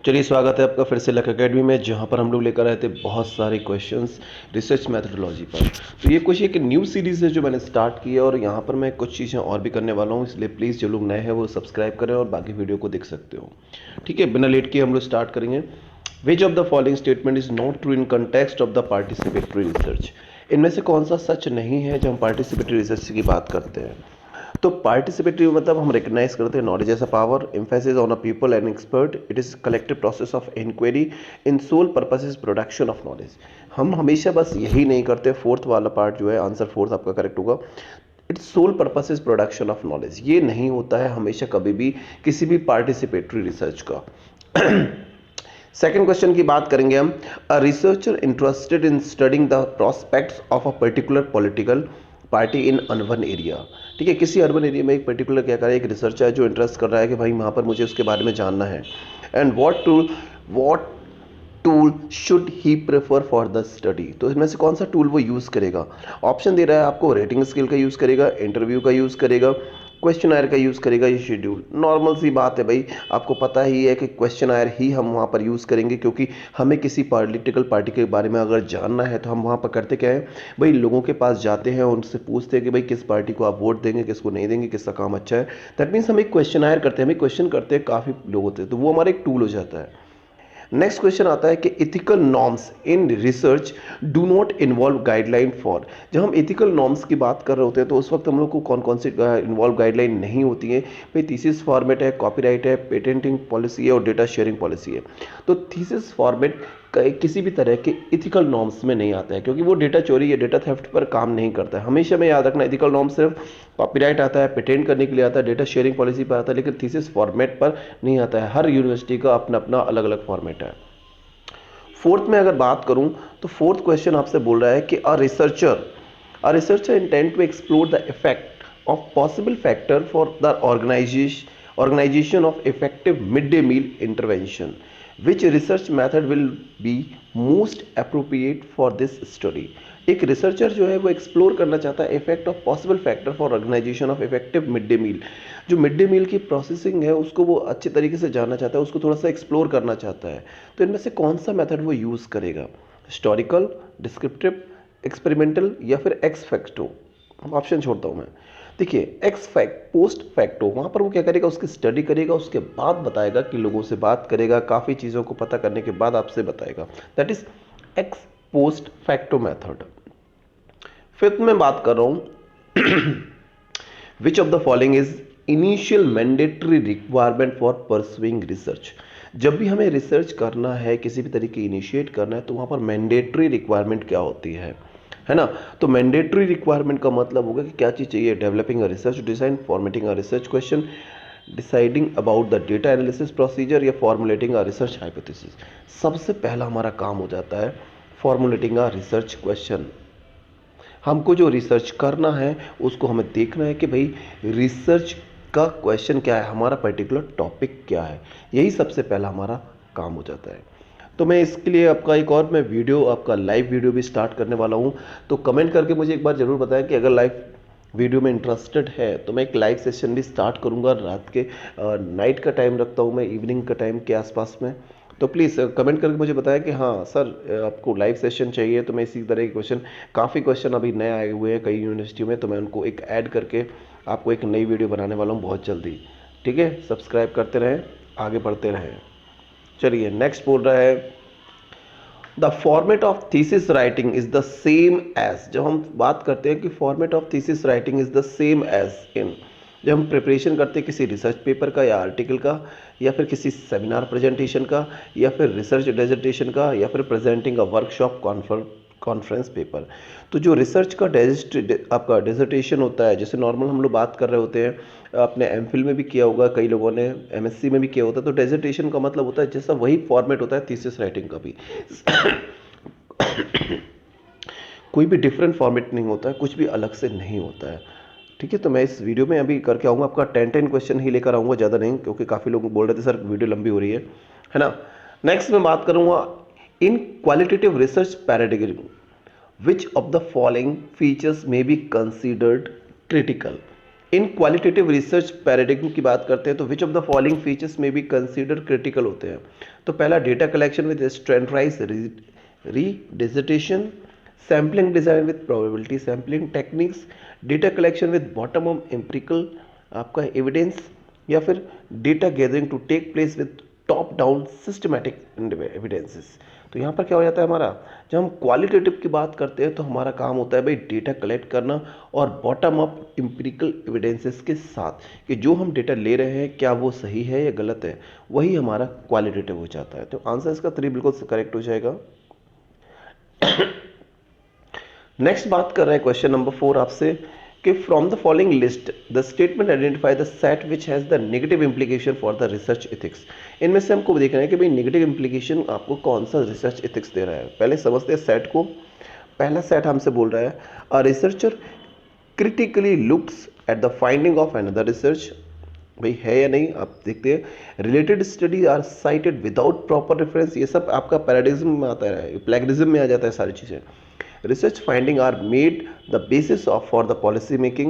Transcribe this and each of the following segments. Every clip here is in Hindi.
चलिए स्वागत है आपका फिर से लक एकेडमी में, जहाँ पर हम लोग लेकर आए थे बहुत सारे क्वेश्चंस रिसर्च मैथडोलॉजी पर। तो ये कुछ एक न्यू सीरीज़ है जो मैंने स्टार्ट की है और यहाँ पर मैं कुछ चीज़ें और भी करने वाला हूँ, इसलिए प्लीज़ जो लोग नए हैं वो सब्सक्राइब करें और बाकी वीडियो को देख सकते हो। ठीक है, बिना लेट किए हम लोग स्टार्ट करेंगे। विच of the following statement is not true in context of the participatory research? इनमें से कौन सा सच नहीं है जब हम पार्टिसिपेटरी रिसर्च की बात करते हैं? तो पार्टिसिपेटरी मतलब हम रिकग्नाइज करते हैं knowledge as a power, emphasis on a people and expert, it is collective process of inquiry in sole purpose is production of knowledge. हम हमेशा बस यही नहीं करते, फोर्थ वाला पार्ट जो है, आंसर फोर्थ आपका करेक्ट होगा। Its sole purpose is production of knowledge, ये नहीं होता है हमेशा कभी भी किसी भी पार्टिसिपेटरी रिसर्च का। सेकेंड क्वेश्चन की बात करेंगे हम। A researcher interested in studying the prospects of a particular political party in urban area. ठीक है, किसी अर्बन एरिया में एक पर्टिकुलर क्या कर रहा है, एक रिसर्चर है जो इंटरेस्ट कर रहा है कि भाई वहाँ पर मुझे उसके बारे में जानना है। And what tool should he prefer for the study? तो इसमें से कौन सा टूल वो यूज़ करेगा? ऑप्शन दे रहा है आपको, रेटिंग स्केल का यूज़ करेगा, इंटरव्यू का यूज़ करेगा, क्वेश्चन आयर का यूज़ करेगा, ये शेड्यूल। नॉर्मल सी बात है भाई, आपको पता ही है कि क्वेश्चन आयर ही हम वहाँ पर यूज़ करेंगे, क्योंकि हमें किसी पॉलिटिकल पार्टी के बारे में अगर जानना है तो हम वहाँ पर करते क्या है भाई, लोगों के पास जाते हैं, उनसे पूछते हैं कि भाई किस पार्टी को आप वोट देंगे, किसको नहीं देंगे, किसका काम अच्छा है। दैट मीन्स हम एक क्वेश्चन आयर करते हैं, हमें क्वेश्चन करते हैं, काफ़ी लोग होते हैं, तो वो हमारा एक टूल हो जाता है। नेक्स्ट क्वेश्चन आता है कि ethical norms in research do not involve guideline for. जब हम इथिकल नॉर्म्स की बात कर रहे होते हैं तो उस वक्त हम लोग को कौन कौन सी इन्वॉल्व गाइडलाइन नहीं होती है भाई? थीसिस फॉर्मेट है, कॉपीराइट है, पेटेंटिंग पॉलिसी है और डेटा शेयरिंग पॉलिसी है। तो थीसिस फॉर्मेट किसी भी तरह के इथिकल नॉर्म्स में नहीं आता है, क्योंकि वो डेटा चोरी या डेटा थेफ्ट पर काम नहीं करता है। हमेशा में याद रखना, इथिकल नॉर्म सिर्फ कॉपीराइट आता है, पेटेंट करने के लिए आता है, डेटा शेयरिंग पॉलिसी पर आता है, लेकिन थीसिस फॉर्मेट पर नहीं आता है। हर यूनिवर्सिटी का अपना अपना अलग अलग फॉर्मेट है। फोर्थ में अगर बात करूं तो फोर्थ क्वेश्चन आपसे बोल रहा है कि a researcher intent to explore the effect of possible factor for the organisation of effective mid day meal intervention, which research method will be most appropriate for this study? एक रिसर्चर जो है वो एक्सप्लोर करना चाहता है effect of possible factor for organisation of effective mid day meal. जो मिड डे मील की प्रोसेसिंग है उसको वो अच्छे तरीके से जानना चाहता है, उसको थोड़ा सा एक्सप्लोर करना चाहता है। तो इनमें से कौन सा मेथड वो यूज़ करेगा? हिस्टोरिकल, डिस्क्रिप्टिव, एक्सपेरिमेंटल या फिर एक्स फैक्टो? ऑप्शन छोड़ता हूँ मैं। देखिए, एक्स फैक्ट पोस्ट फैक्टो, वहाँ पर वो क्या करेगा, उसकी स्टडी करेगा, उसके बाद बताएगा, कि लोगों से बात करेगा, काफ़ी चीज़ों को पता करने के बाद आपसे बताएगा। That is x post facto method. Fifth में बात कर रहा हूँ, विच of the following is initial mandatory requirement for pursuing research? जब भी हमें रिसर्च करना है, किसी भी तरीके इनिशिएट करना है, तो वहाँ पर मैंडेटरी रिक्वायरमेंट क्या होती है ना? तो मैंडेटरी रिक्वायरमेंट का मतलब होगा कि क्या चीज़ चाहिए? Developing a research design, formatting a research question, deciding about the data analysis procedure, या फॉर्मुलेटिंग अ रिसर्च हाइपोथेसिस। सबसे पहला हमारा काम हो जाता है फॉर्मुलेटिंग अ रिसर्च क्वेश्चन। हमको जो रिसर्च करना है उसको हमें देखना है कि भाई रिसर्च का क्वेश्चन क्या है, हमारा पर्टिकुलर टॉपिक क्या है। यही सबसे पहला हमारा काम हो जाता है। तो मैं इसके लिए आपका एक और मैं वीडियो, आपका लाइव वीडियो भी स्टार्ट करने वाला हूँ। तो कमेंट करके मुझे एक बार ज़रूर बताएं कि अगर लाइव वीडियो में इंटरेस्टेड है तो मैं एक लाइव सेशन भी स्टार्ट करूँगा रात के, नाइट का टाइम रखता हूँ मैं, इवनिंग का टाइम के आसपास में। तो प्लीज़ कमेंट करके मुझे बताएं कि हाँ सर, आपको लाइव सेशन चाहिए। तो मैं इसी तरह के क्वेश्चन, काफ़ी क्वेश्चन अभी नए आए हुए हैं कई यूनिवर्सिटियों में, तो मैं उनको एक ऐड करके आपको एक नई वीडियो बनाने वाला हूँ बहुत जल्दी। ठीक है, सब्सक्राइब करते रहें, आगे बढ़ते रहें। चलिए, नेक्स्ट बोल रहा है, the format of thesis writing is the same as. जब हम बात करते हैं कि format of thesis writing is the same as in, जब हम प्रिपरेशन करते हैं किसी रिसर्च पेपर का या आर्टिकल का, या फिर किसी सेमिनार प्रेजेंटेशन का, या फिर रिसर्च डेजर्टेशन का, या फिर presenting a workshop conference paper. तो जो रिसर्च का आपका डेजर्टेशन होता है, जैसे नॉर्मल हम लोग बात कर रहे होते हैं, आपने एमफिल में भी किया होगा, कई लोगों ने एमएससी में भी किया होता है, तो डेजर्टेशन का मतलब होता है जैसा वही फॉर्मेट होता है थीसिस राइटिंग का भी। कोई भी डिफरेंट फॉर्मेट नहीं होता है, कुछ भी अलग से नहीं होता है। ठीक है, तो मैं इस वीडियो में अभी करके आऊँगा, आपका 10 क्वेश्चन ही लेकर आऊँगा, ज़्यादा नहीं, क्योंकि काफ़ी लोग बोल रहे थे सर वीडियो लंबी हो रही है ना? नेक्स्ट मैं बात करूँगा, in qualitative research paradigm which of the following features may be considered critical? In qualitative research paradigm की बात करते हैं तो which of the following features में भी कंसीडर क्रिटिकल होते हैं। तो पहला डेटा कलेक्शन विद स्टैंडर्डाइज रीडिजिटेशन, sampling design with probability sampling techniques, data collection with bottom up empirical आपका एविडेंस, या फिर data gathering to take place with top down systematic evidences. तो यहाँ पर क्या हो जाता है हमारा, जब हम क्वालिटेटिव की बात करते हैं तो हमारा काम होता है भाई डेटा कलेक्ट करना और बॉटम अप एम्पिरिकल एविडेंसेस के साथ कि जो हम डेटा ले रहे हैं क्या वो सही है या गलत है, वही हमारा क्वालिटेटिव हो जाता है। तो आंसर इसका 3 बिल्कुल करेक्ट हो जाएगा। नेक्स्ट बात कर रहे हैं क्वेश्चन नंबर 4 आपसे कि from the following list the statement identify the set which has the negative implication for the research ethics. इनमें से हमको देखना है कि भाई नेगेटिव इंप्लीकेशन आपको कौन सा रिसर्च एथिक्स दे रहा है। पहले समझते हैं सेट को। पहला सेट हमसे बोल रहा है a researcher critically looks at the finding of another research, भाई है या नहीं आप देखते हैं। Related study are cited without proper reference, ये सब आपका पैराडिज्म में आता है, प्लेगरिज्म में आ जाता है सारी चीज़ें। Research findings are made the basis for the policy making.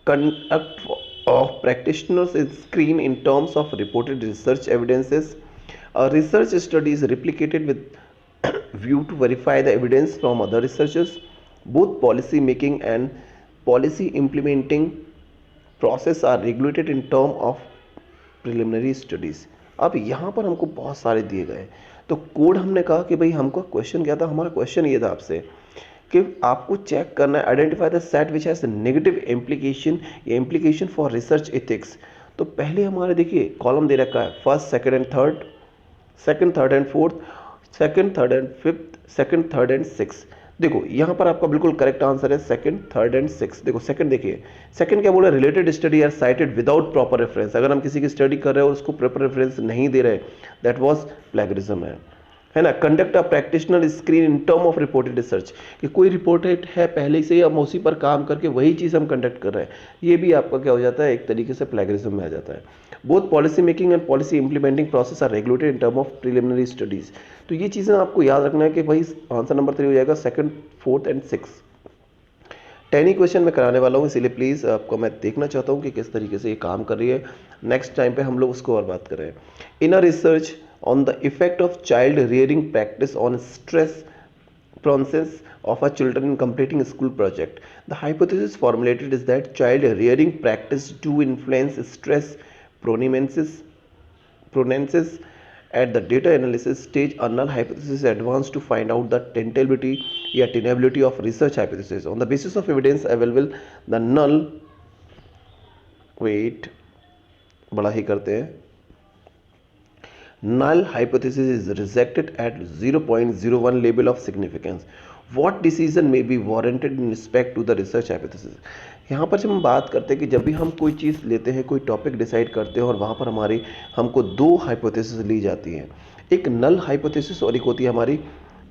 Conduct of practitioners is screened in terms of reported research evidences. A research study is replicated with view to verify the evidence from other researchers. Both policy making and policy implementing process are regulated in terms of preliminary studies. अब यहाँ पर हमको बहुत सारे दिए गए, तो कोड हमने कहा कि भाई हमको क्वेश्चन क्या था, हमारा क्वेश्चन ये था आपसे कि आपको चेक करना है identify the set which has negative implication या इम्प्लीकेशन फॉर रिसर्च एथिक्स। तो पहले हमारे देखिए कॉलम दे रखा है first second and third, second third and fourth, second third and fifth, second third and six. देखो यहाँ पर आपका बिल्कुल करेक्ट आंसर है सेकंड थर्ड एंड सिक्स। देखो सेकंड देखिए, सेकंड क्या बोला, related study are cited without proper reference. अगर हम किसी की स्टडी कर रहे हैं और उसको प्रॉपर रेफरेंस नहीं दे रहे, दैट वाज प्लेगरिज्म है ना। Conduct a practitioner screen in term of reported research, कि कोई रिपोर्टेड है पहले से ही हम उसी पर काम करके वही चीज़ हम कंडक्ट कर रहे हैं, ये भी आपका क्या हो जाता है एक तरीके से प्लेगरिज्म में आ जाता है। Both policy making and policy implementing process are regulated in term of preliminary studies. तो ये चीज़ें आपको याद रखना है कि भाई आंसर नंबर 3 हो जाएगा second fourth and six. 10 he question मैं कराने वाला हूँ, इसीलिए प्लीज़ आपको मैं देखना चाहता हूँ कि किस तरीके से ये काम कर रही है। नेक्स्ट टाइम पे हम लोग उसको और बात करें। In a research on the effect of child rearing practice on stress process of a children in completing a school project. The hypothesis formulated is that child rearing practice do influence stress pronesis at the data analysis stage. A null hypothesis is advanced to find out the tenability या tenability of research hypothesis. On the basis of evidence available, the null wait बड़ा ही करते हैं, null hypothesis is rejected at 0.01 level of significance. What decision may be warranted in respect to the research hypothesis? यहाँ पर जब हम बात करते हैं कि जब भी हम कोई चीज़ लेते हैं, कोई टॉपिक डिसाइड करते हैं और वहाँ पर हमारी हमको 2 हाइपोथेसिस ली जाती हैं, एक नल हाइपोथेसिस और एक होती है हमारी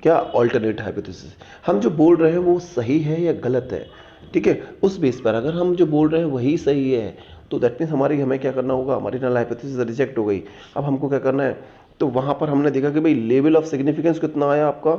क्या ऑल्टरनेट हाइपोथेसिस। हम जो बोल रहे हैं वो सही है या गलत है, ठीक है, उस बेस पर अगर हम जो बोल रहे हैं वही सही है तो दैट मीन्स हमें क्या करना होगा, हमारी नल हाइपोथेसिस रिजेक्ट हो गई। अब हमको क्या करना है, तो वहाँ पर हमने देखा कि भाई लेवल ऑफ सिग्निफिकेंस कितना आया आपका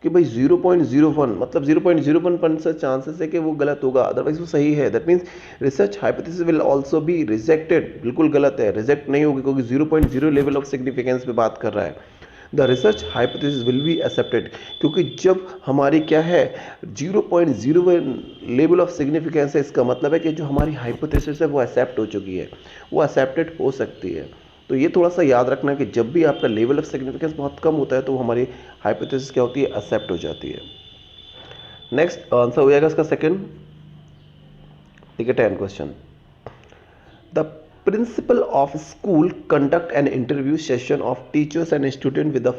कि भाई 0.01, मतलब 0.01% चांसेस है कि वो गलत होगा, अदरवाइज वो सही है। That means research hypothesis will also be rejected, बिल्कुल गलत है, रिजेक्ट नहीं होगी क्योंकि 0.0 लेवल ऑफ सिग्निफिकेंस पे बात कर रहा है। The research hypothesis will be accepted, क्योंकि जब हमारी क्या है 0.01 लेवल ऑफ सिग्निफिकेंस है, इसका मतलब है कि जो हमारी हाइपोथेसिस है वो एक्सेप्ट हो चुकी है, वो एक्सेप्टेड हो सकती है। तो ये थोड़ा सा याद रखना कि जब भी आपका लेवल ऑफ सिग्निफिकेंस बहुत कम होता है तो हमारी हाइपोथेसिस क्या होती है, एक्सेप्ट हो जाती है। नेक्स्ट आंसर हो जाएगा इसका सेकंड, ठीक है। 10 question. The principal of school conduct an interview session of teachers and students with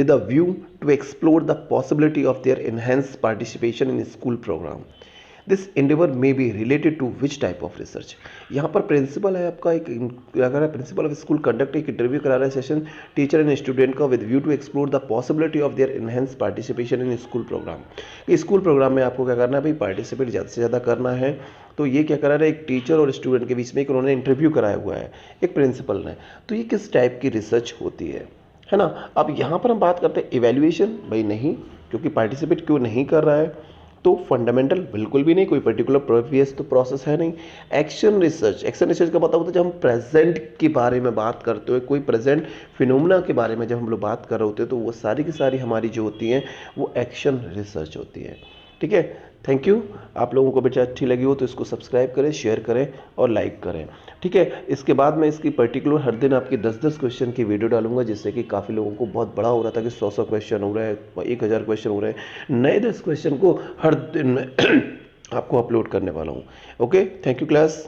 a view to explore the possibility of their enhanced participation in school program. This endeavor may be related to which type of research? यहाँ पर प्रिंसिपल है आपका एक, अगर प्रिंसिपल ऑफ स्कूल कंडक्ट एक इंटरव्यू करा रहा है सेशन टीचर एंड स्टूडेंट का with view to explore the possibility of their enhance participation in school programme. School programme में आपको क्या करना है भाई, पार्टिसिपेट ज़्यादा से ज़्यादा करना है। तो ये क्या करा रहा है, एक टीचर और स्टूडेंट के बीच में एक उन्होंने इंटरव्यू कराया हुआ है एक प्रिंसिपल ने। तो ये किस टाइप की रिसर्च होती है ना। अब यहाँ पर हम बात करते हैं इवेल्युएशन, भाई नहीं, क्योंकि पार्टिसिपेट क्यों नहीं कर रहा है। तो फंडामेंटल बिल्कुल भी नहीं, कोई पर्टिकुलर प्रीवियस तो प्रोसेस है नहीं। एक्शन रिसर्च, एक्शन रिसर्च का मतलब होता है जब हम प्रेजेंट के बारे में बात करते हुए, कोई प्रेजेंट फिनोमेना के बारे में जब हम लोग बात कर रहे होते हैं, तो वो सारी की सारी हमारी जो होती हैं वो एक्शन रिसर्च होती है। ठीक है, थैंक यू। आप लोगों को वीडियो अच्छी लगी हो तो इसको सब्सक्राइब करें, शेयर करें और लाइक करें। ठीक है, इसके बाद मैं इसकी पर्टिकुलर हर दिन आपकी 10-10 क्वेश्चन की वीडियो डालूंगा, जिससे कि काफ़ी लोगों को बहुत बड़ा हो रहा था कि 100-100 क्वेश्चन हो रहे हैं, 1000 क्वेश्चन हो रहे हैं। नए 10 क्वेश्चन को हर दिन में आपको अपलोड करने वाला हूँ। Okay, thank you class.